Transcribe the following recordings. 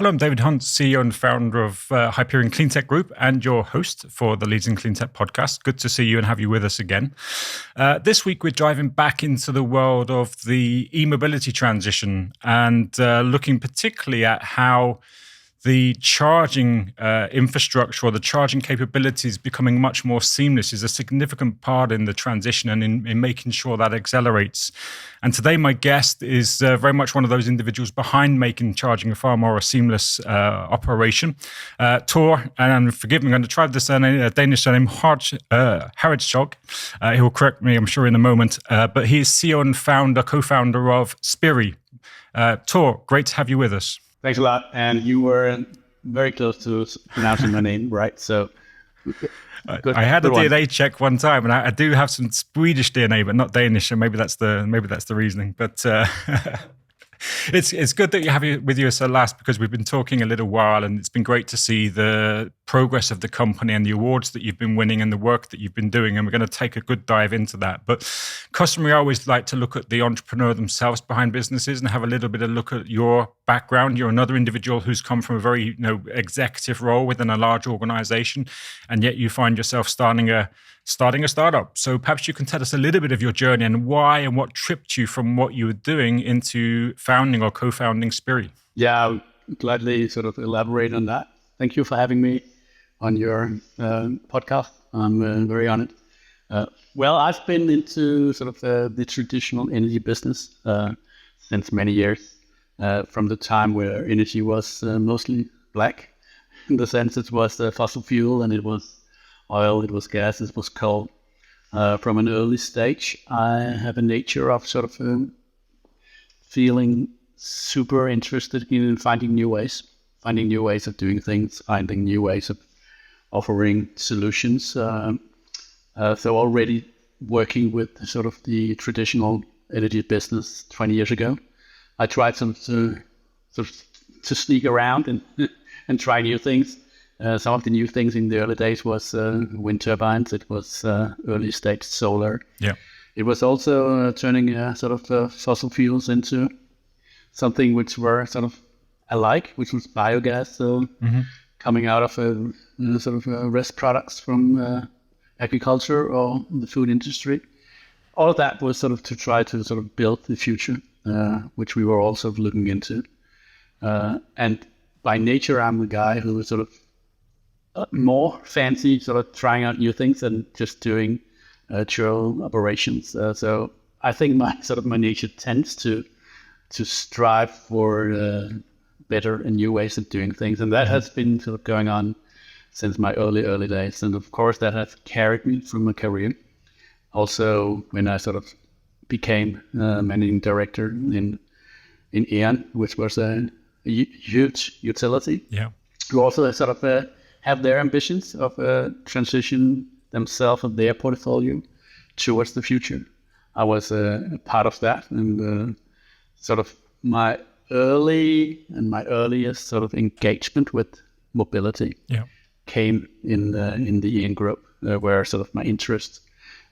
Hello, I'm David Hunt, CEO and founder of Hyperion Cleantech Group and your host for the Leads in Cleantech podcast. Good to see you and have you with us again. This week, we're diving back into the world of the e-mobility transition and looking particularly at how the charging infrastructure or the charging capabilities becoming much more seamless is a significant part in the transition and in making sure that accelerates. And today, my guest is very much one of those individuals behind making charging a far more seamless operation. Tor, and forgive me, I'm going to try this Danish surname, Harritshøj. He will correct me, I'm sure, in a moment. But he is CEO and co-founder of Spirii. Tor, great to have you with us. Thanks a lot. And you were very close to pronouncing my name right. So I had a DNA check one time, and I do have some Swedish DNA, but not Danish. And maybe that's the reasoning. But it's good that you have you with us at last, because we've been talking a little while, and it's been great to see the progress of the company and the awards that you've been winning and the work that you've been doing. And we're going to take a good dive into that. But customarily, I always like to look at the entrepreneur themselves behind businesses and have a little bit of look at your background. You're another individual who's come from a very executive role within a large organization, and yet you find yourself starting a startup. So perhaps you can tell us a little bit of your journey and why and what tripped you from what you were doing into founding or co-founding Spirii. Yeah, I'll gladly sort of elaborate on that. Thank you for having me on your podcast. I'm very honored. Well, I've been into sort of the traditional energy business since many years, from the time where energy was mostly black, in the sense it was fossil fuel and it was oil, it was gas, it was coal. From an early stage, I have a nature of sort of feeling super interested in finding new ways of doing things, finding new ways of offering solutions. So already working with sort of the traditional energy business 20 years ago, I tried to sneak around and try new things. Some of the new things in the early days was wind turbines. It was early stage solar. Yeah. It was also turning sort of fossil fuels into something which were sort of alike, which was biogas. So coming out of sort of rest products from agriculture or the food industry. All of that was sort of to try to sort of build the future, which we were also looking into. And by nature, I'm a guy who is sort of more fancy, sort of trying out new things than just doing churl operations. So I think my nature tends to strive for better and new ways of doing things, and that has been sort of going on since my early days. And of course, that has carried me through my career. Also, when I sort of became managing director in Econ, which was a huge utility. Yeah, who also sort of have their ambitions of transition themselves and their portfolio towards the future. I was a part of that, and sort of my earliest sort of engagement with mobility came in the Econ group, where sort of my interest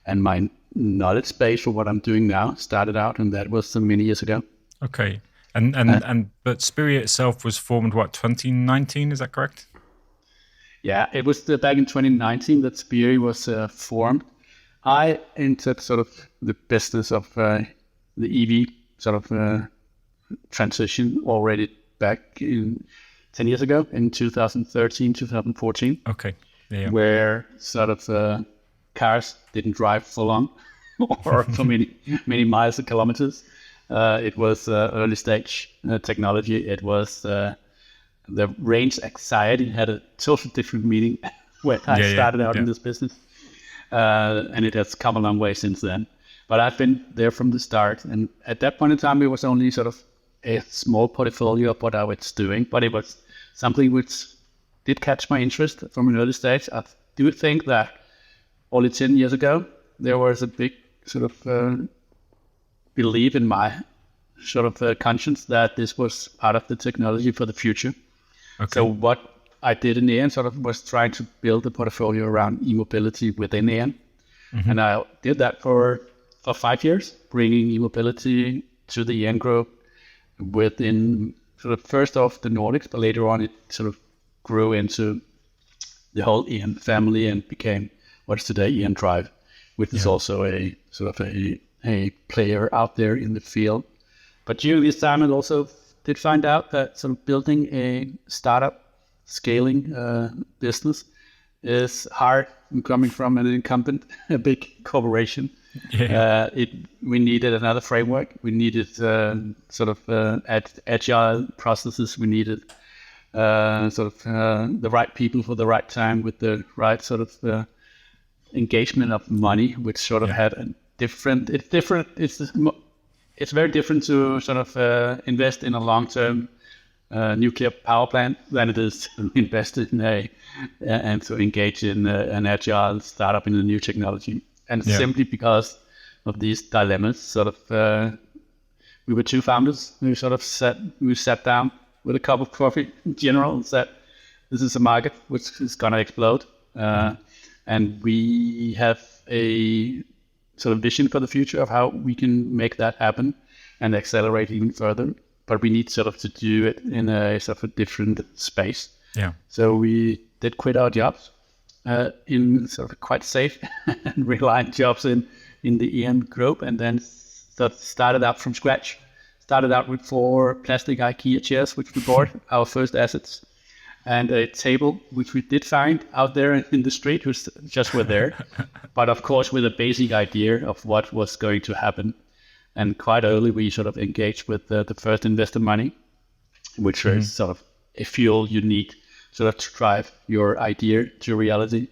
and my knowledge base for what I'm doing now started out, and that was many years ago. Okay, but Spirii itself was formed 2019? Is that correct? Yeah, it was back in 2019 that Spirii was formed. I entered sort of the business of the EV sort of transition already back in 10 years ago, in 2013, 2014. Okay. Yeah. Where sort of cars didn't drive for long or for many miles and kilometers. It was early stage technology. It was the range anxiety had a totally different meaning when I started out in this business. And it has come a long way since then. But I've been there from the start. And at that point in time, it was only sort of a small portfolio of what I was doing. But it was something which did catch my interest from an early stage. I do think that only 10 years ago, there was a big sort of belief in my sort of conscience that this was part of the technology for the future. Okay. So what I did in Econ sort of was trying to build a portfolio around e-mobility within Econ. Mm-hmm. And I did that for 5 years, bringing e-mobility to the Econ group within sort of first off the Nordics, but later on it sort of grew into the whole Ian family and became what is today Ian Drive, which is also a sort of a player out there in the field. But during this time, I also did find out that sort of building a startup, scaling business is hard. Coming from an incumbent, a big corporation, we needed another framework. We needed sort of agile processes. We needed the right people for the right time with the right sort of engagement of money, which sort of had a different. It's different. It's very different to sort of invest in a long-term nuclear power plant than it is to invest in and to engage in an agile startup in a new technology. And simply because of these dilemmas, sort of we were two founders who sort of sat down with a cup of coffee in general and said, this is a market which is going to explode. And we have a sort of vision for the future of how we can make that happen and accelerate even further. But we need sort of to do it in a sort of a different space. Yeah. So we did quit our jobs in sort of quite safe and reliant jobs in the Ian group, and then started out from scratch. Started out with 4 plastic IKEA chairs, which we bought, our first assets, and a table, which we did find out there in the street, who just were there. But of course, with a basic idea of what was going to happen. And quite early, we sort of engaged with the first investor money, which is sort of a fuel you need sort of to drive your idea to reality.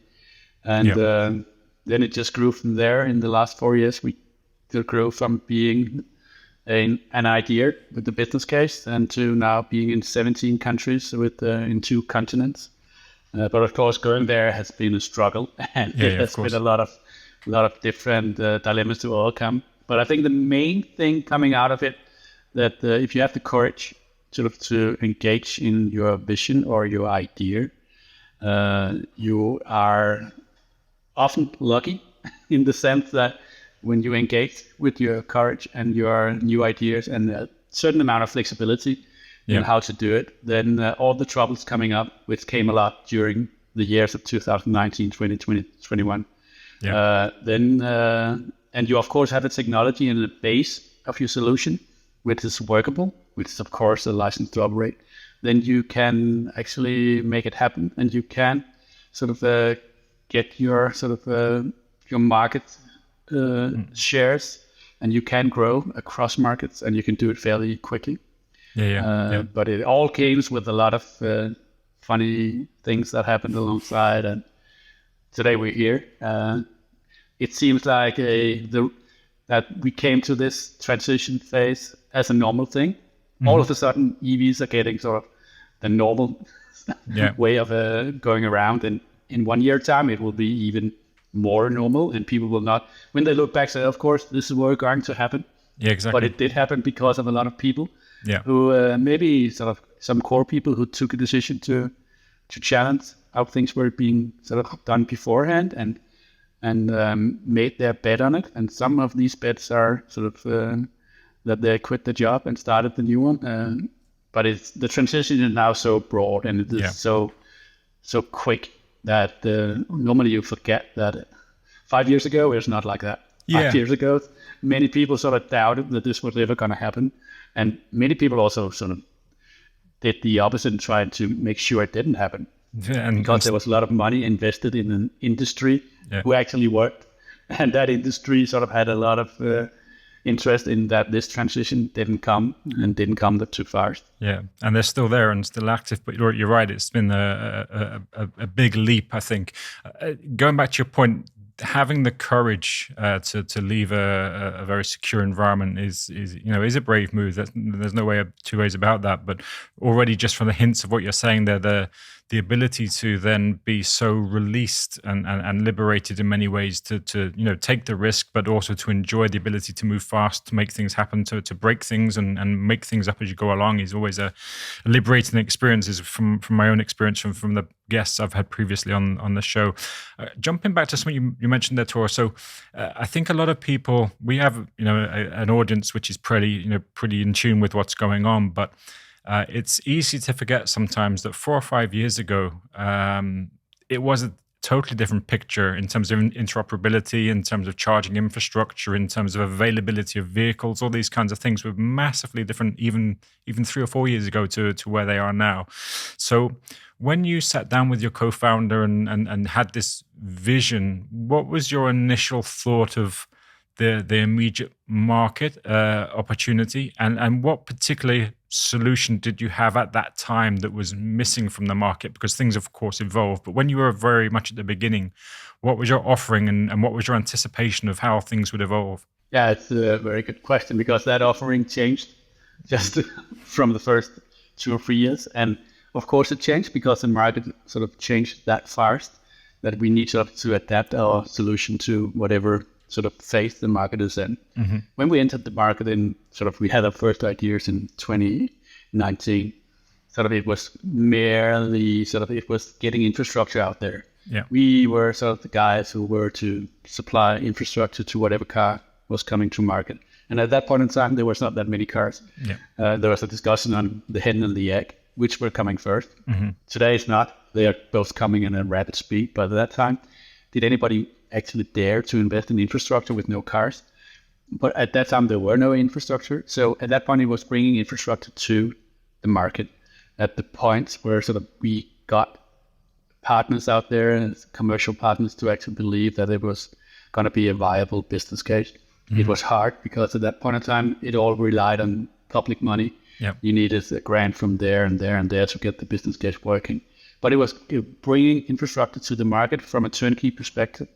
And then it just grew from there. In the last 4 years, we grew from being an idea with the business case and to now being in 17 countries with in 2 continents. But of course, going there has been a struggle, and it has been a lot of different dilemmas to overcome. But I think the main thing coming out of it, that if you have the courage sort of to engage in your vision or your idea, you are often lucky in the sense that when you engage with your courage and your new ideas and a certain amount of flexibility in how to do it, then all the troubles coming up, which came a lot during the years of 2019, 2020, 21, and you, of course, have a technology and a base of your solution, which is workable, which is, of course, a license to operate, then you can actually make it happen, and you can sort of get your sort of your market shares, and you can grow across markets, and you can do it fairly quickly. But it all came with a lot of funny things that happened alongside, and today we're here. It seems like that we came to this transition phase as a normal thing. All of a sudden, EVs are getting sort of the normal way of going around. And in 1 year time, it will be even more normal. And people will not, when they look back, say, of course, this is what's going to happen. Yeah, exactly. But it did happen because of a lot of people who maybe sort of some core people who took a decision to challenge how things were being sort of done beforehand and made their bet on it. And some of these bets are sort of that they quit the job and started the new one. But the transition is now so broad and it is so quick that normally you forget that 5 years ago, it's not like that. 5 years ago, many people sort of doubted that this was ever going to happen. And many people also sort of did the opposite and tried to make sure it didn't happen. Because there was a lot of money invested in an industry who actually worked. And that industry sort of had a lot of interest in that this transition didn't come too fast. Yeah, and they're still there and still active. But you're right, it's been a big leap, I think. Going back to your point, having the courage to leave a very secure environment is a brave move. There's no two ways about that. But already just from the hints of what you're saying there, the ability to then be so released and liberated in many ways to take the risk, but also to enjoy the ability to move fast, to make things happen, to break things and make things up as you go along is always a liberating experience. Is from my own experience from the guests I've had previously on the show. Jumping back to something you mentioned there, Tor. So I think a lot of people, we have an audience which is pretty in tune with what's going on, but It's easy to forget sometimes that 4 or 5 years ago, it was a totally different picture in terms of interoperability, in terms of charging infrastructure, in terms of availability of vehicles. All these kinds of things were massively different even 3 or 4 years ago to where they are now. So when you sat down with your co-founder and had this vision, what was your initial thought of the immediate market opportunity, and what particular solution did you have at that time that was missing from the market? Because things, of course, evolve. But when you were very much at the beginning, what was your offering and what was your anticipation of how things would evolve? Yeah, it's a very good question, because that offering changed just from the first 2 or 3 years. And of course it changed because the market sort of changed that fast that we need to adapt our solution to whatever sort of phase the market is in. Mm-hmm. When we entered the market we had our first ideas in 2019, it was merely it was getting infrastructure out there. Yeah. We were sort of the guys who were to supply infrastructure to whatever car was coming to market. And at that point in time, there was not that many cars. Yeah. There was a discussion on the hen and the egg, which were coming first. Mm-hmm. Today it's not. They are both coming in a rapid speed. But at that time, did anybody actually dare to invest in infrastructure with no cars? But at that time, there were no infrastructure. So at that point, it was bringing infrastructure to the market at the point where we got partners out there and commercial partners to actually believe that it was going to be a viable business case. Mm-hmm. It was hard because at that point in time, it all relied on public money. Yep. You needed a grant from there and there and there to get the business case working. But it was bringing infrastructure to the market from a turnkey perspective.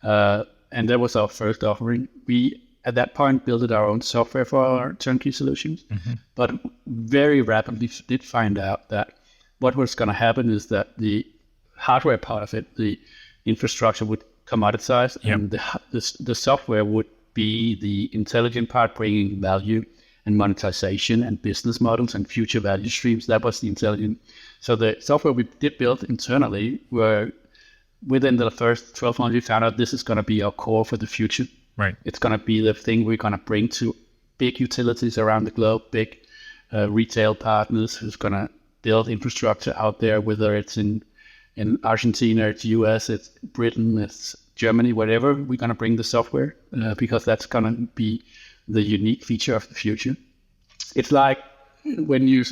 And that was our first offering. We, at that point, built our own software for our turnkey solutions, mm-hmm. but very rapidly did find out that what was going to happen is that the hardware part of it, the infrastructure would commoditize, yep. and the software would be the intelligent part, bringing value and monetization and business models and future value streams. That was the intelligent. So the software we did build internally were within the first 12 months, we found out this is going to be our core for the future. Right. It's going to be the thing we're going to bring to big utilities around the globe, big retail partners who's going to build infrastructure out there, whether it's in Argentina, it's US, it's Britain, it's Germany, whatever. We're going to bring the software because that's going to be the unique feature of the future. It's like when you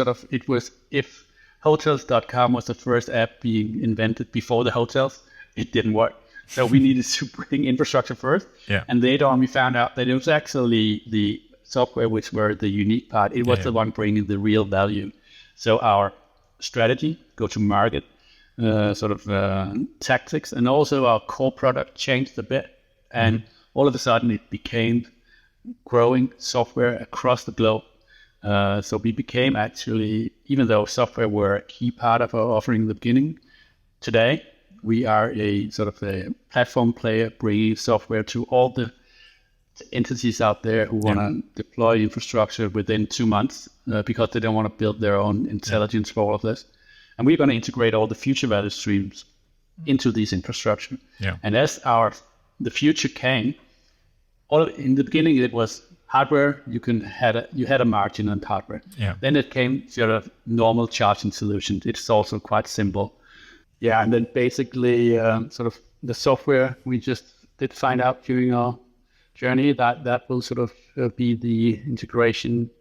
if hotels.com was the first app being invented before the hotels, it didn't work. So we needed to bring infrastructure first. Yeah. And later on, we found out that it was actually the software which were the unique part. It was the one bringing the real value. So our strategy, go-to-market, tactics, and also our core product changed a bit. And all of a sudden, it became growing software across the globe. So we became actually, even though software were a key part of our offering in the beginning, today we are a a platform player bringing software to all the entities out there who want to deploy infrastructure within 2 months because they don't want to build their own intelligence for all of this. And we're going to integrate all the future value streams into these infrastructure. Yeah. And as the future came, in the beginning it was hardware. You had a margin on hardware. Yeah. Then it came normal charging solutions. It's also quite simple. Yeah, and then basically the software we just did find out during our journey that will be the integration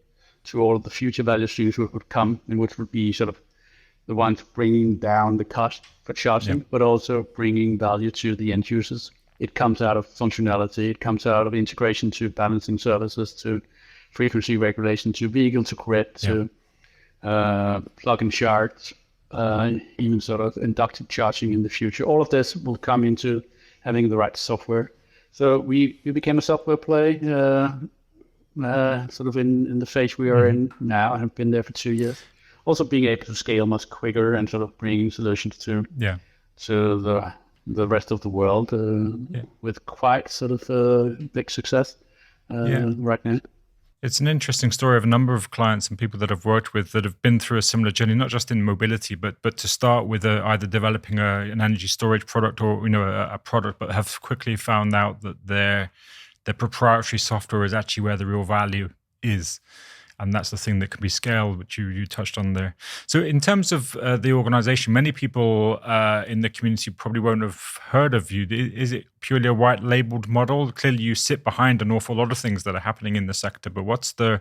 to all of the future value streams which would come, and which would be the ones bringing down the cost for charging, but also bringing value to the end users. It comes out of functionality. It comes out of integration to balancing services, to frequency regulation, to vehicle to grid, to plug and charge, even inductive charging in the future. All of this will come into having the right software. So we became a software play, in the phase we are in now, and have been there for 2 years. Also being able to scale much quicker and bringing solutions to the rest of the world with quite big success right now. It's an interesting story of a number of clients and people that I've worked with that have been through a similar journey, not just in mobility, but to start with either developing an energy storage product or a product, but have quickly found out that their proprietary software is actually where the real value is. And that's the thing that can be scaled, which you touched on there. So in terms of the organization, many people in the community probably won't have heard of you. Is it purely a white labeled model? Clearly you sit behind an awful lot of things that are happening in the sector, but what's the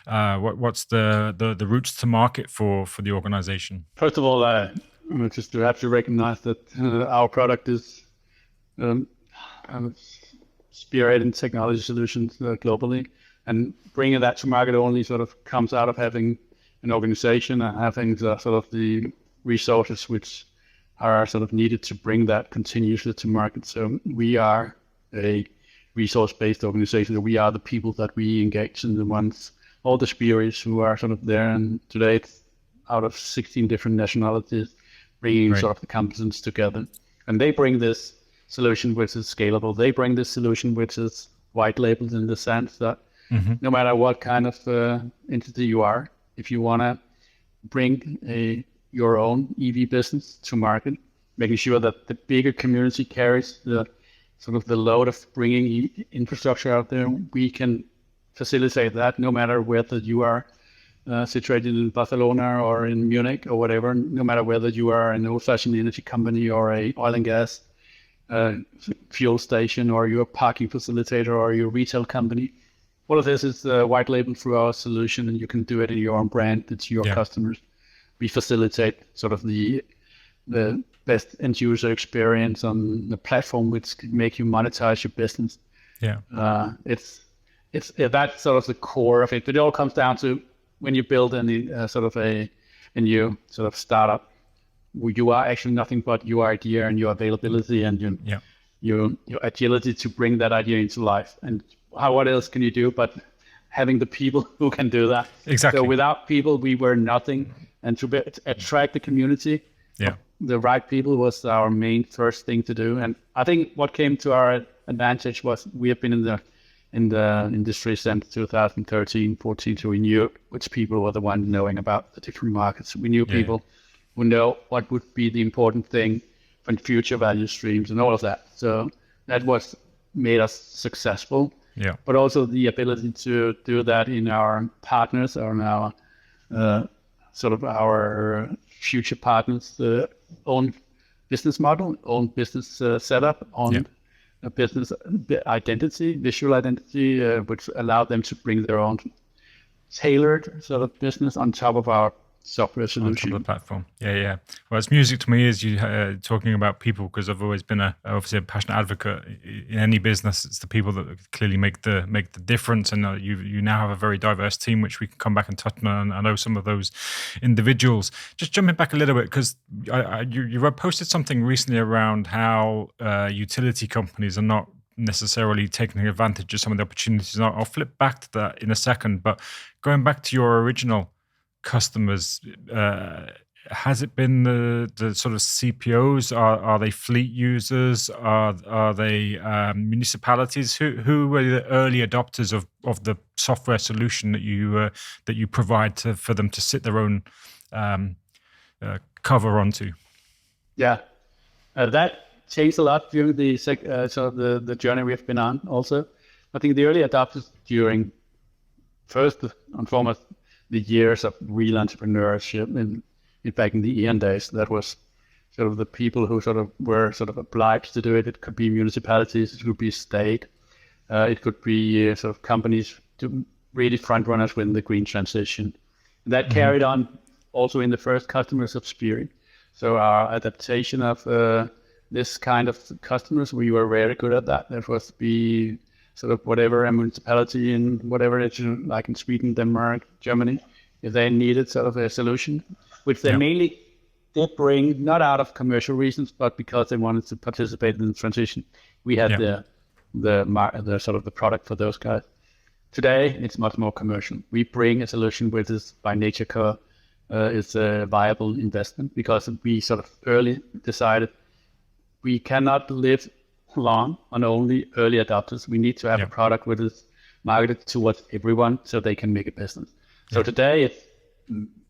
routes to market for the organization? First of all, just to have to recognize that our product is spearheading technology solutions globally, and bringing that to market only sort of comes out of having an organization and having the sort of the resources which are sort of needed to bring that continuously to market. So we are a resource-based organization. We are the people that we engage in, the ones, all the Spiries who are sort of there. And today it's out of 16 different nationalities, bringing sort of the competence together. And they bring this solution which is scalable. They bring this solution which is white labeled in the sense that no matter what kind of entity you are, if you want to bring your own EV business to market, making sure that the bigger community carries the sort of the load of bringing infrastructure out there, we can facilitate that no matter whether you are situated in Barcelona or in Munich or whatever, no matter whether you are an old-fashioned energy company or a oil and gas fuel station, or you're a parking facilitator, or you're a retail company. All of this is white labeled through our solution, and you can do it in your own brand. It's your customers. We facilitate sort of the best end user experience on the platform, which can make you monetize your business. It's that's sort of the core of it. But it all comes down to when you build any sort of a new sort of startup, you are actually nothing but your idea and your availability and your agility to bring that idea into life. And what else can you do but having the people who can do that? Exactly. So without people, we were nothing. And to attract the community, the right people was our main first thing to do. And I think what came to our advantage was we have been in the industry since 2013, 14, so we knew which people were the ones knowing about the different markets. We knew people who know what would be the important thing for future value streams and all of that. So that was made us successful. But also the ability to do that in our partners or in our sort of our future partners' own business model, own business setup, on a business identity, visual identity, which allowed them to bring their own tailored sort of business on top of our software solution. On top of the platform. Well, it's music to my ears, you talking about people, because I've always been obviously a passionate advocate in any business. It's the people that clearly make the difference, and you now have a very diverse team, which we can come back and touch on. I know some of those individuals. Just jumping back a little bit, because you posted something recently around how utility companies are not necessarily taking advantage of some of the opportunities. I'll flip back to that in a second, but going back to your original customers, has it been the sort of CPOs? Are they fleet users? Are they municipalities? Who were the early adopters of the software solution that you provide for them to sit their own cover onto? That changed a lot during the journey we've been on. Also, I think the early adopters during first and foremost the years of real entrepreneurship back in the Econ days, that was sort of the people who sort of were sort of obliged to do it. It could be municipalities, it could be state, it could be sort of companies to really front runners within the green transition. And that carried on also in the first customers of Spirii. So our adaptation of this kind of customers, we were very good at that. That was be sort of whatever a municipality in whatever region, like in Sweden, Denmark, Germany, if they needed sort of a solution, which they mainly did bring, not out of commercial reasons, but because they wanted to participate in the transition. We had the sort of the product for those guys. Today, it's much more commercial. We bring a solution which is by nature is a viable investment, because we sort of early decided we cannot live long on only early adopters. We need to have a product which is marketed towards everyone so they can make a business. So today, it's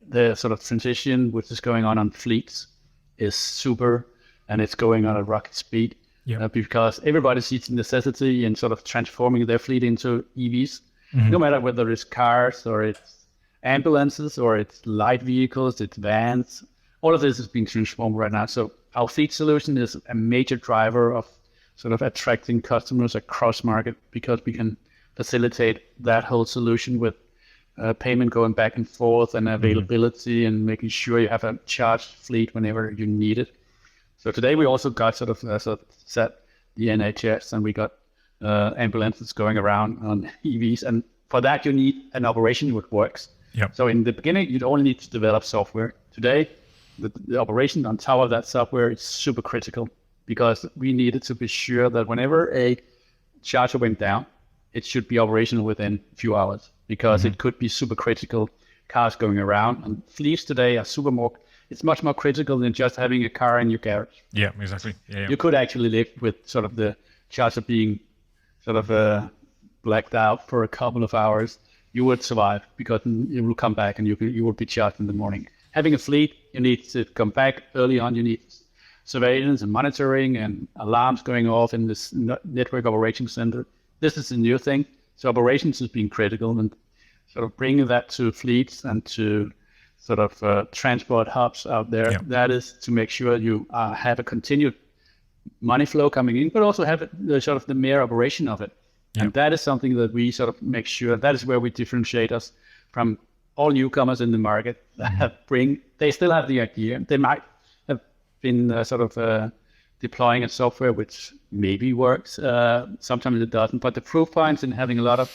the sort of transition which is going on fleets is super, and it's going on at rocket speed because everybody sees the necessity in sort of transforming their fleet into EVs, no matter whether it's cars or it's ambulances or it's light vehicles, it's vans. All of this is being transformed right now. So our fleet solution is a major driver of sort of attracting customers across market because we can facilitate that whole solution with payment going back and forth and availability and making sure you have a charged fleet whenever you need it. So today we also got sort of set the NHS and we got ambulances going around on EVs. And for that, you need an operation which works. Yep. So in the beginning, you'd only need to develop software. Today, the operation on top of that software is super critical because we needed to be sure that whenever a charger went down, it should be operational within a few hours because it could be super critical cars going around. And fleets today are it's much more critical than just having a car in your garage. Yeah, exactly. Yeah. You could actually live with sort of the charger being sort of blacked out for a couple of hours. You would survive because you will come back and you will be charged in the morning. Having a fleet, you need to come back early on. You need surveillance and monitoring and alarms going off in this network operations center. This is a new thing. So operations is being critical and sort of bringing that to fleets and to sort of transport hubs out there. Yeah. That is to make sure you have a continued money flow coming in, but also have the mere operation of it. Yeah. And that is something that we sort of make sure, that is where we differentiate us from all newcomers in the market that they still have the idea. They might have been deploying a software which maybe works, sometimes it doesn't, but the proof points in having a lot of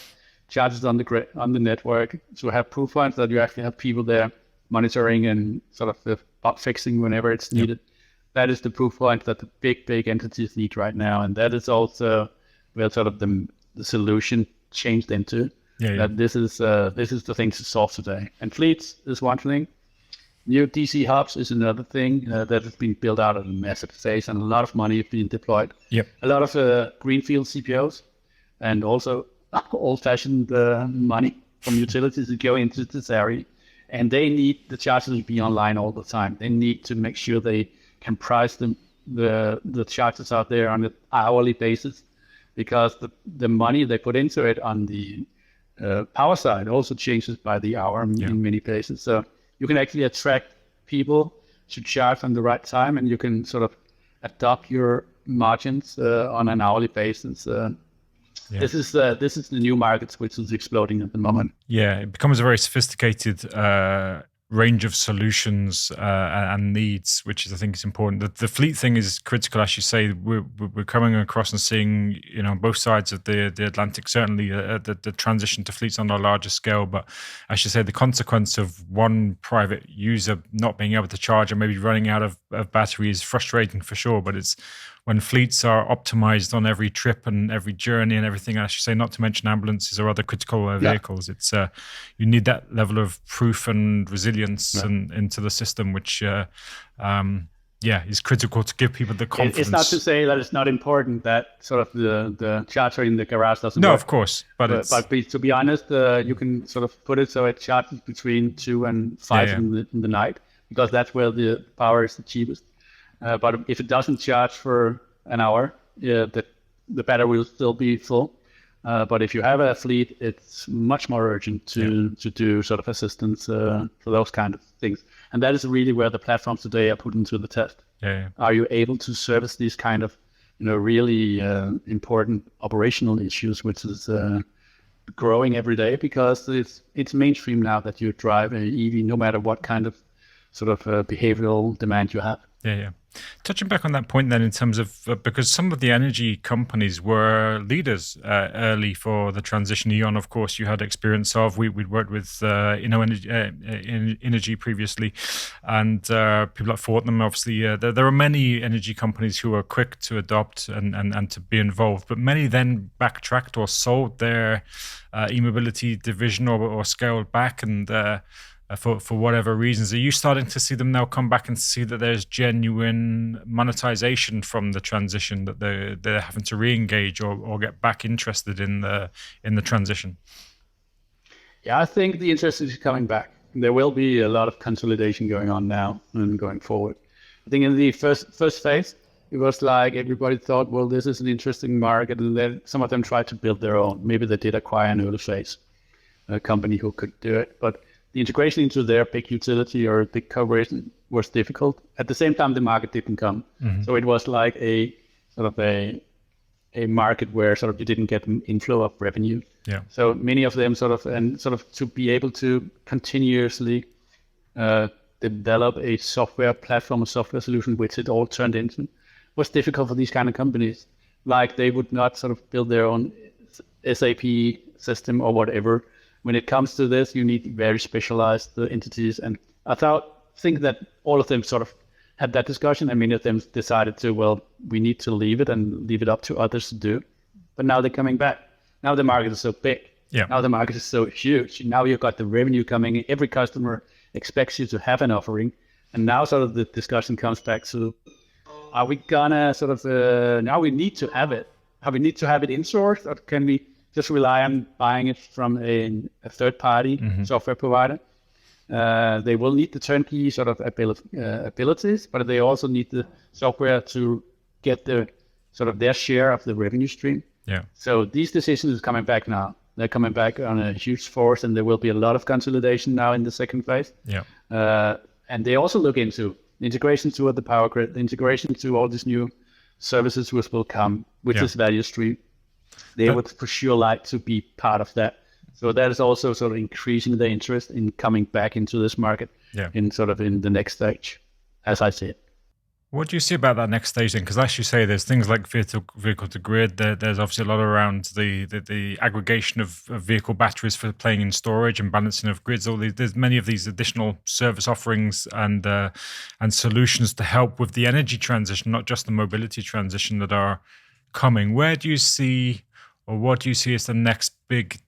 charges on the network, so have proof points that you actually have people there monitoring and sort of bug fixing whenever it's needed. Yep. That is the proof point that the big entities need right now, and that is also where sort of the solution changed into. That this is the thing to solve today. And fleets is one thing. New DC hubs is another thing that has been built out at a massive phase, and a lot of money is being deployed. Yep. A lot of greenfield CPOs, and also old-fashioned money from utilities that go into this area. And they need the chargers to be online all the time. They need to make sure they can price the chargers out there on an hourly basis, because the money they put into it on the power side also changes by the hour in many places. So you can actually attract people to charge on the right time, and you can sort of adopt your margins on an hourly basis. This is the new markets which is exploding at the moment. Yeah, it becomes a very sophisticated range of solutions and needs, which is, I think, is important. The fleet thing is critical, as you say. We're coming across and seeing, on both sides of the Atlantic, certainly the transition to fleets on a larger scale. But as you say, the consequence of one private user not being able to charge or maybe running out of battery is frustrating for sure. But it's when fleets are optimized on every trip and every journey and everything, as you say, not to mention ambulances or other critical vehicles, it's you need that level of proof and resilience into the system, which is critical to give people the confidence. It's not to say that it's not important that sort of the charger in the garage doesn't work. No, of course. But to be honest, you can sort of put it so it charges between 2 and 5 in the night, because that's where the power is the cheapest. But if it doesn't charge for an hour, the battery will still be full. But if you have a fleet, it's much more urgent to do sort of assistance for those kind of things. And that is really where the platforms today are put into the test. Are you able to service these kind of really important operational issues, which is growing every day, because it's mainstream now that you drive an EV, no matter what kind of sort of behavioral demand you have. Touching back on that point then, in terms of, because some of the energy companies were leaders early for the transition. Econ, of course, you had experience of. We'd worked with energy previously, and people like Fortnum, obviously. There are many energy companies who are quick to adopt and to be involved, but many then backtracked or sold their e-mobility division or scaled back, and for whatever reasons. Are you starting to see them now come back and see that there's genuine monetization from the transition, that they're having to re-engage or get back interested in the transition? I think the interest is coming back. There will be a lot of consolidation going on now and going forward. I think in the first phase, it was like everybody thought, well, this is an interesting market, and then some of them tried to build their own. Maybe they did acquire an early phase, a company who could do it. But the integration into their big utility or big corporation was difficult. At the same time, the market didn't come. So it was like a sort of a market where sort of you didn't get an inflow of revenue. Yeah. So many of them sort of to be able to continuously develop a software platform, a software solution, which it all turned into, was difficult for these kind of companies. Like they would not sort of build their own SAP system or whatever. When it comes to this, you need very specialized entities. And I think that all of them sort of had that discussion, and many of them decided to, well, we need to leave it and leave it up to others to do. But now they're coming back. Now the market is so big. Yeah. Now the market is so huge. Now you've got the revenue coming in. Every customer expects you to have an offering. And now sort of the discussion comes back to, are we gonna sort of, now we need to have it. Have we need to have it in-sourced, or can we just rely on buying it from a third-party software provider? They will need the turnkey sort of abilities, but they also need the software to get the sort of their share of the revenue stream. Yeah. So these decisions are coming back now. They're coming back on a huge force, and there will be a lot of consolidation now in the second phase. Yeah. And they also look into the integration to the power grid, the integration to all these new services which will come with this value stream. They would for sure like to be part of that. So that is also sort of increasing the interest in coming back into this market in the next stage, as I see it. What do you see about that next stage then? Because as you say, there's things like vehicle to grid. There's obviously a lot around the aggregation of vehicle batteries for playing in storage and balancing of grids. There's many of these additional service offerings and solutions to help with the energy transition, not just the mobility transition, that are coming. Where do you see, or what do you see as the next big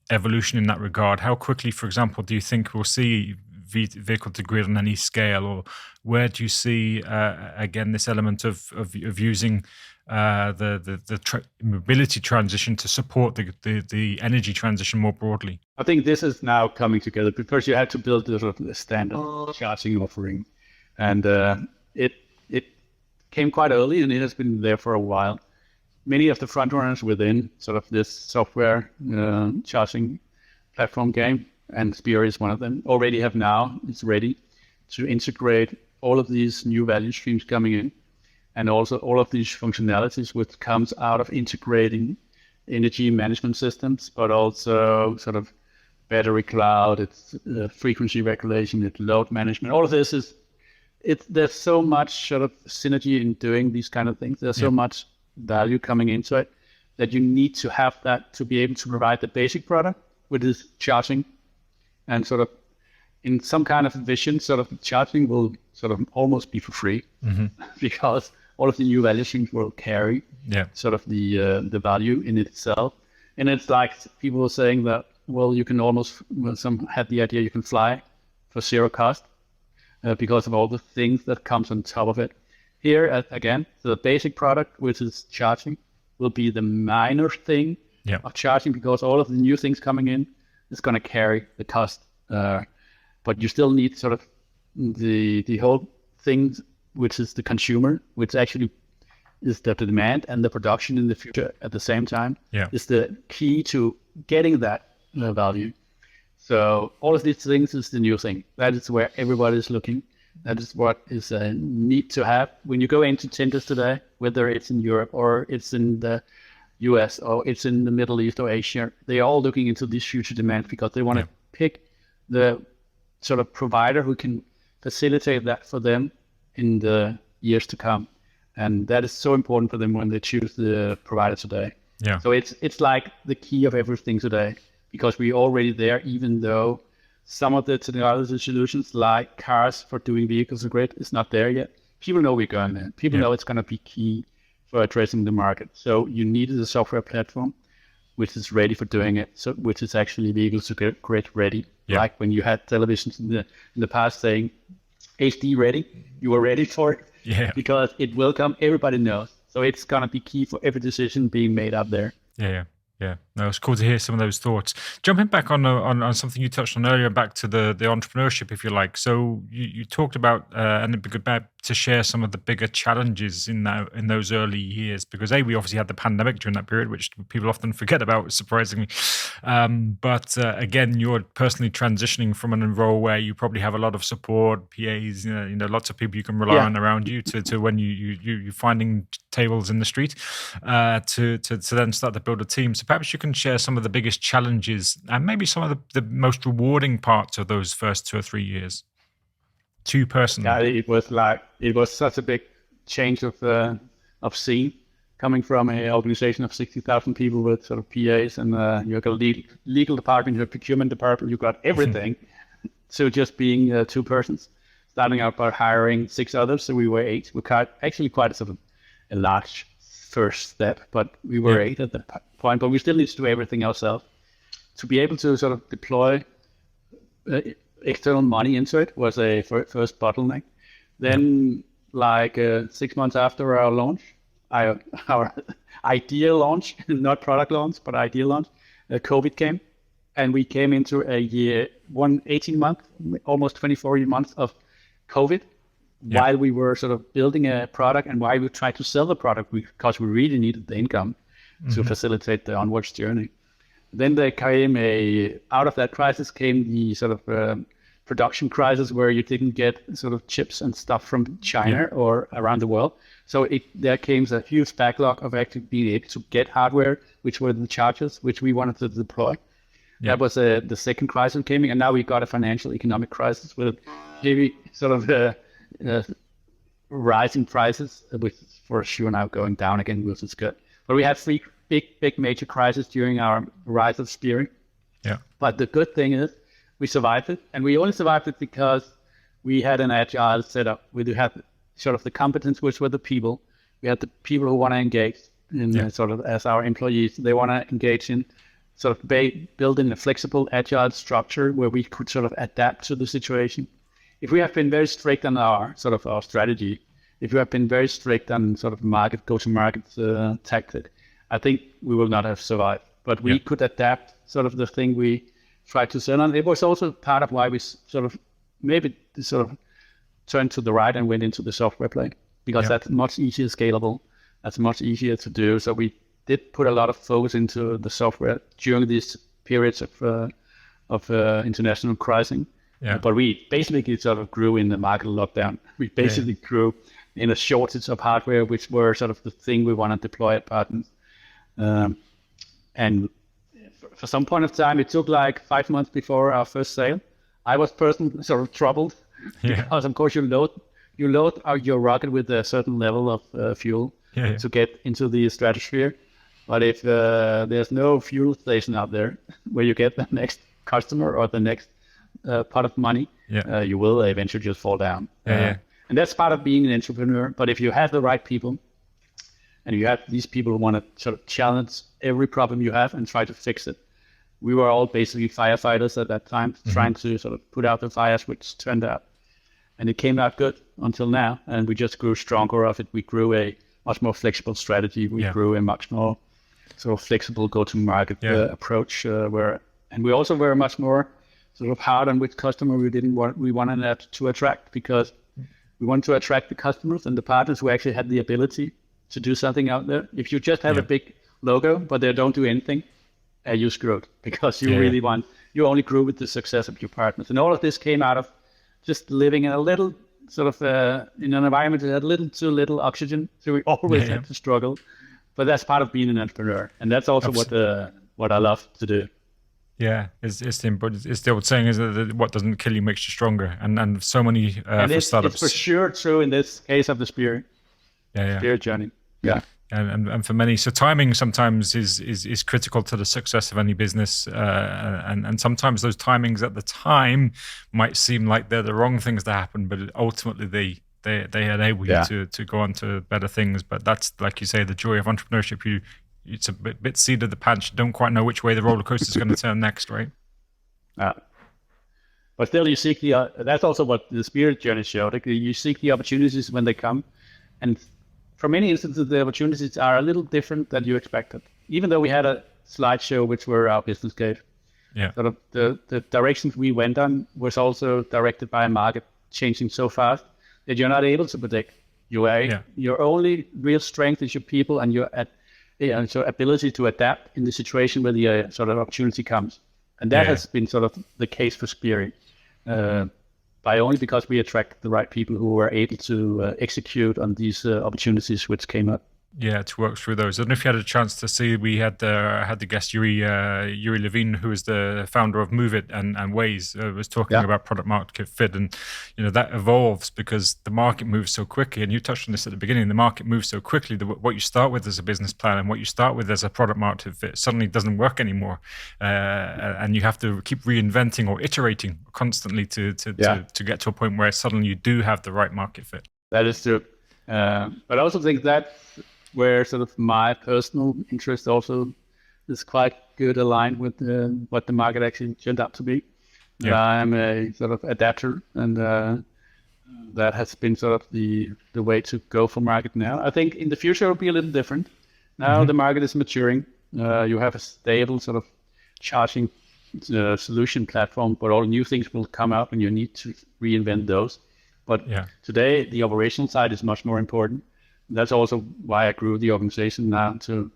evolution in that regard? How quickly, for example, do you think we'll see vehicle to grid on any scale, or where do you see again this element of using the mobility transition to support the energy transition more broadly? I think this is now coming together, because you had to build the sort of the standard charging offering, and it came quite early, and it has been there for a while. Many of the front runners within sort of this software charging platform game, and Spirii is one of them, already have now, it's ready to integrate all of these new value streams coming in, and also all of these functionalities which comes out of integrating energy management systems, but also sort of battery cloud, it's frequency regulation, it's load management. All of this there's so much sort of synergy in doing these kind of things. There's so much value coming into it that you need to have that to be able to provide the basic product, which is charging. And sort of in some kind of vision, sort of charging will sort of almost be for free, because all of the new value streams will carry sort of the value in itself. And it's like people were saying that, well, you can almost, some had the idea you can fly for zero cost because of all the things that comes on top of it. Here, again, the basic product, which is charging, will be the minor thing of charging, because all of the new things coming in is going to carry the cost. But you still need sort of the whole thing, which is the consumer, which actually is the demand and the production in the future at the same time, is the key to getting that value. So all of these things is the new thing. That is where everybody is looking. That is what is a need to have. When you go into tenders today, whether it's in Europe or it's in the US or it's in the Middle East or Asia, they are all looking into this future demand, because they want to pick the sort of provider who can facilitate that for them in the years to come. And that is so important for them when they choose the provider today. Yeah. So it's like the key of everything today, because we're already there, even though some of the technology solutions like cars for doing vehicles to grid is not there yet. People know we're going there. People know it's going to be key for addressing the market. So you needed a software platform which is ready for doing it. So which is actually vehicles to grid ready. Like when you had televisions in the past saying HD ready, you were ready for it. Yeah. Because it will come. Everybody knows. So it's going to be key for every decision being made up there. Yeah. No, it's cool to hear some of those thoughts. Jumping back on something you touched on earlier, back to the entrepreneurship, if you like. So you talked about and it'd be good to share some of the bigger challenges in those early years, because we obviously had the pandemic during that period, which people often forget about, surprisingly. But again, you're personally transitioning from a role where you probably have a lot of support, PAs, lots of people you can rely on around you, to when you're finding tables in the street, to then start to build a team. So perhaps you can share some of the biggest challenges and maybe some of the most rewarding parts of those first 2 or 3 years to you personally. Yeah, it was such a big change of scene, coming from an organization of 60,000 people with sort of PAs, and you got a legal department, you have procurement department, you got everything. So just being 2 persons, starting out by hiring 6 others, so we were 8. We actually quite a large first step, but we were 8 at the point, but we still need to do everything ourselves. To be able to sort of deploy external money into it was a first bottleneck. Then 6 months after our launch, our idea launch, not product launch, but idea launch, COVID came, and we came into a year, 18 months, almost 24 months of COVID, while we were sort of building a product, and while we tried to sell the product because we really needed the income to facilitate the onwards journey. Then there came out of that crisis came the sort of production crisis, where you didn't get sort of chips and stuff from China or around the world. So there came a huge backlog of actually being able to get hardware, which were the chargers, which we wanted to deploy. That was the second crisis came, and now we got a financial economic crisis with heavy sort of rising prices, which for sure now going down again, which is good. But we had 3 big major crises during our rise of Spirii. Yeah. But the good thing is we survived it, and we only survived it because we had an agile setup. We do have sort of the competence, which were the people. We had the people who want to engage in sort of as our employees. They want to engage in sort of building a flexible, agile structure where we could sort of adapt to the situation. If we have been very strict on our strategy, if we have been very strict on sort of go-to-market tactic, I think we will not have survived. But we could adapt sort of the thing we tried to sell on. It was also part of why we sort of turned to the right and went into the software play, because that's much easier scalable. That's much easier to do. So we did put a lot of focus into the software during these periods of international crisis. Yeah. But we basically sort of grew in the market lockdown. We basically grew in a shortage of hardware, which were sort of the thing we want to deploy at partners. And for some point of time, it took 5 months before our first sale. I was personally sort of troubled because, of course, you load your rocket with a certain level of fuel to get into the stratosphere. But if there's no fuel station out there where you get the next customer or the next pot of money, you will eventually just fall down. And that's part of being an entrepreneur. But if you have the right people, and you have these people who want to sort of challenge every problem you have and try to fix it. We were all basically firefighters at that time, trying to sort of put out the fires, which turned out. And it came out good until now, and we just grew stronger of it. We grew a much more flexible strategy. We grew a much more sort of flexible go-to-market approach, and we also were much more sort of hard on which customer we wanted to attract, because we want to attract the customers and the partners who actually had the ability to do something out there. If you just have a big logo, but they don't do anything, you screwed, because you only grew with the success of your partners. And all of this came out of just living in a little sort of in an environment that had a little too little oxygen. So we always had to struggle, but that's part of being an entrepreneur. And that's also what I love to do. Yeah, it's the old saying is that what doesn't kill you makes you stronger. And so many startups. It's for sure true in this case of the Spirii. Spirii journey. Yeah. And for many, so timing sometimes is critical to the success of any business, and sometimes those timings at the time might seem like they're the wrong things to happen, but ultimately they enable you to go on to better things. But that's, like you say, the joy of entrepreneurship. It's a bit seat of the pants. You don't quite know which way the roller coaster is going to turn next, right? But still, you seek that's also what the Spirii journey showed. You seek the opportunities when they come, and for many instances, the opportunities are a little different than you expected. Even though we had slideshow, which were our business case. Yeah. Sort of the directions we went on was also directed by a market changing so fast that you're not able to predict. Your only real strength is your people and your ability to adapt in the situation where the sort of opportunity comes. And that has been sort of the case for Spirii. By only because we attract the right people who were able to execute on these opportunities which came up. Yeah, to work through those. I don't know if you had a chance to see, we had the guest Yuri Levine, who is the founder of Move It and Waze, was talking about product market fit, and that evolves because the market moves so quickly. And you touched on this at the beginning. The market moves so quickly that what you start with as a business plan and what you start with as a product market fit suddenly doesn't work anymore, and you have to keep reinventing or iterating constantly to get to a point where suddenly you do have the right market fit. That is true, but I also think that where sort of my personal interest also is quite good aligned with what the market actually turned out to be. I'm a sort of adapter, and that has been sort of the way to go for market now. I think in the future it will be a little different. Now the market is maturing. You have a stable sort of charging solution platform, but all new things will come up and you need to reinvent those. But today the operational side is much more important. That's also why I grew the organization now to,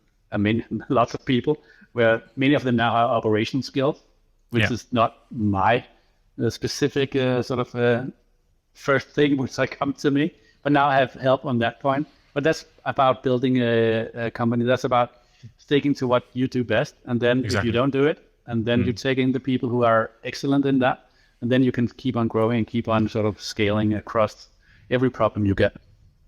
lots of people, where many of them now have operational skills, which is not my specific sort of first thing which I come to me, but now I have help on that point. But that's about building a company. That's about sticking to what you do best. And then if you don't do it, and then you take in the people who are excellent in that, and then you can keep on growing and keep on sort of scaling across every problem you get.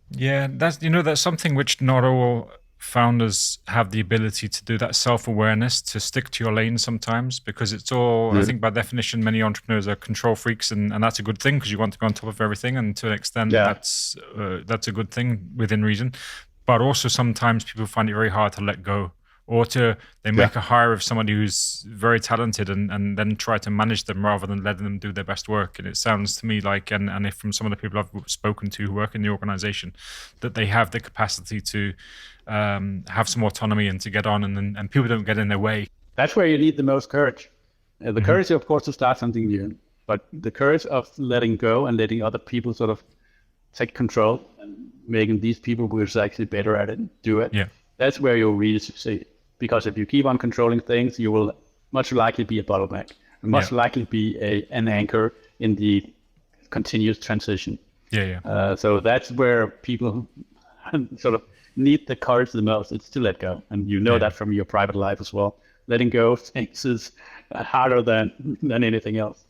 Yeah, that's something which not all founders have the ability to do, that self-awareness, to stick to your lane sometimes, because it's all, I think by definition, many entrepreneurs are control freaks, and that's a good thing because you want to go on top of everything, and to an extent that's a good thing within reason. But also sometimes people find it very hard to let go, or they make a hire of somebody who's very talented and then try to manage them rather than letting them do their best work. And it sounds to me like, and if from some of the people I've spoken to who work in the organization, that they have the capacity to have some autonomy and to get on, and people don't get in their way. That's where you need the most courage. The courage, of course, to start something new, but the courage of letting go and letting other people sort of take control and making these people who are actually better at it do it. Yeah. That's where you'll really succeed. Because if you keep on controlling things, you will much likely be a bottleneck, and much likely be an anchor in the continuous transition. So that's where people sort of need the courage the most. It's to let go, and that from your private life as well. Letting go of things is harder than anything else.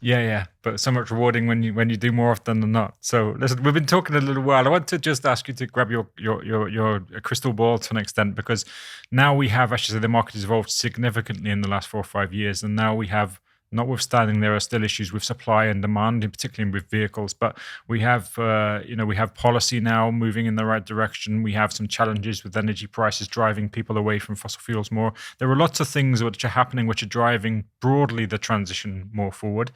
But so much rewarding when you do more often than not. So listen, we've been talking a little while. I want to just ask you to grab your crystal ball to an extent, because now we have, I should say, the market has evolved significantly in the last 4 or 5 years, and now we have, notwithstanding there are still issues with supply and demand, in particular with vehicles, but we have we have policy now moving in the right direction. We have some challenges with energy prices driving people away from fossil fuels more. There are lots of things which are happening which are driving broadly the transition more forward.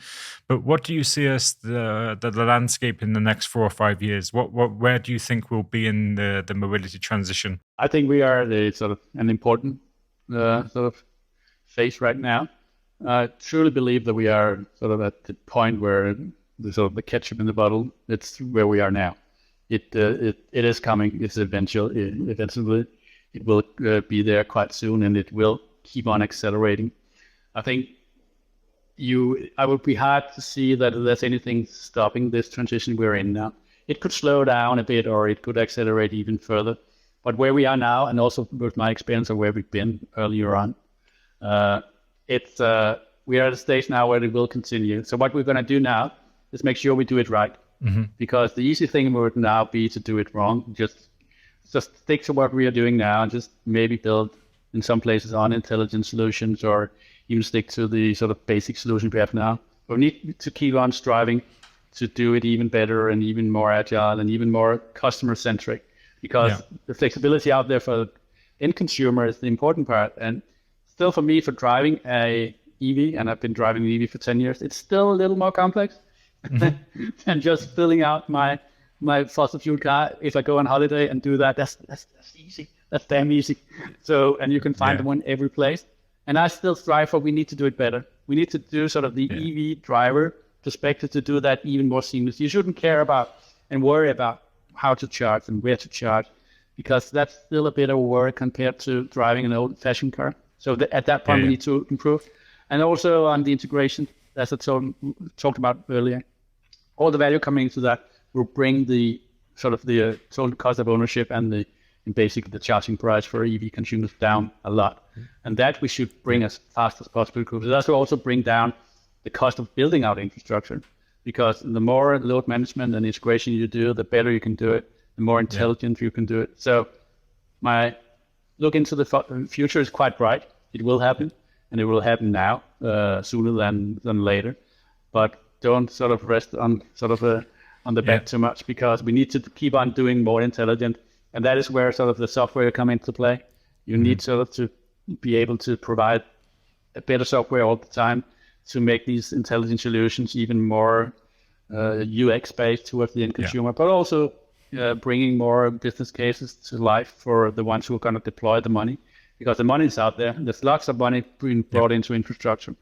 But what do you see as the landscape in the next 4 or 5 years? Where do you think we'll be in the mobility transition? I think we are sort of an important sort of phase right now. I truly believe that we are sort of at the point where the sort of the ketchup in the bottle. It's where we are now. It is coming. It's eventually it will be there quite soon, and it will keep on accelerating. I think I would be hard to see that there's anything stopping this transition we're in now. It could slow down a bit, or it could accelerate even further. But where we are now, and also with my experience of where we've been earlier on, we are at a stage now where it will continue. So what we're going to do now is make sure we do it right, because the easy thing would now be to do it wrong. Just stick to what we are doing now, and just maybe build in some places unintelligent solutions, or even stick to the sort of basic solutions we have now. But we need to keep on striving to do it even better and even more agile and even more customer centric, because the flexibility out there for the end consumer is the important part. And still for me, for driving a EV, and I've been driving an EV for 10 years, it's still a little more complex than just filling out my fossil fuel car. If I go on holiday and do that, that's easy. That's damn easy. So, and you can find them in every place. And I still strive for, we need to do it better. We need to do sort of the EV driver perspective to do that even more seamless. You shouldn't care about and worry about how to charge and where to charge, because that's still a bit of work compared to driving an old-fashioned car. So at that point, we need to improve. And also on the integration, as I talked about earlier, all the value coming into that will bring the sort of the total cost of ownership and basically the charging price for EV consumers down a lot. And that we should bring as fast as possible, because that's will also bring down the cost of building out infrastructure, because the more load management and integration you do, the better you can do it, the more intelligent you can do it. So my look into the future is quite bright. It will happen, and it will happen now, sooner than later. But don't sort of rest on sort of on the back too much, because we need to keep on doing more intelligent. And that is where sort of the software come into play. You need sort of to be able to provide a better software all the time to make these intelligent solutions even more UX-based towards the end consumer, but also bringing more business cases to life for the ones who are going to deploy the money, because the money is out there. There's lots of money being brought into infrastructure.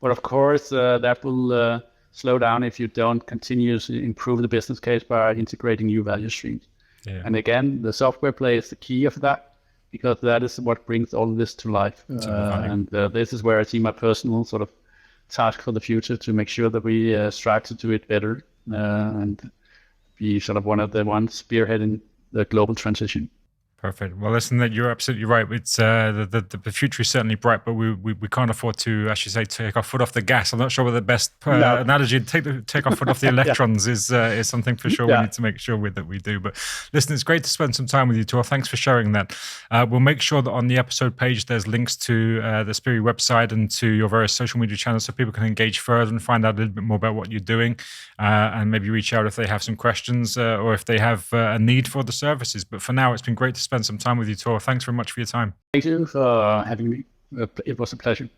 But of course, that will slow down if you don't continuously improve the business case by integrating new value streams. Yeah. And again, the software play is the key of that, because that is what brings all of this to life. And this is where I see my personal sort of task for the future, to make sure that we strive to do it better and be sort of one of the ones spearheading the global transition. Perfect. Well, listen, that you're absolutely right. It's the future is certainly bright, but we can't afford to, as you say, take our foot off the gas. I'm not sure what the best analogy. Take our foot off the electrons is something for sure we need to make sure that we do. But listen, it's great to spend some time with you, Tor. Thanks for sharing that. We'll make sure that on the episode page there's links to the Spirii website and to your various social media channels, so people can engage further and find out a little bit more about what you're doing, and maybe reach out if they have some questions or if they have a need for the services. But for now, it's been great to spend some time with you, Tor. Thanks very much for your time. Thank you for having me. It was a pleasure.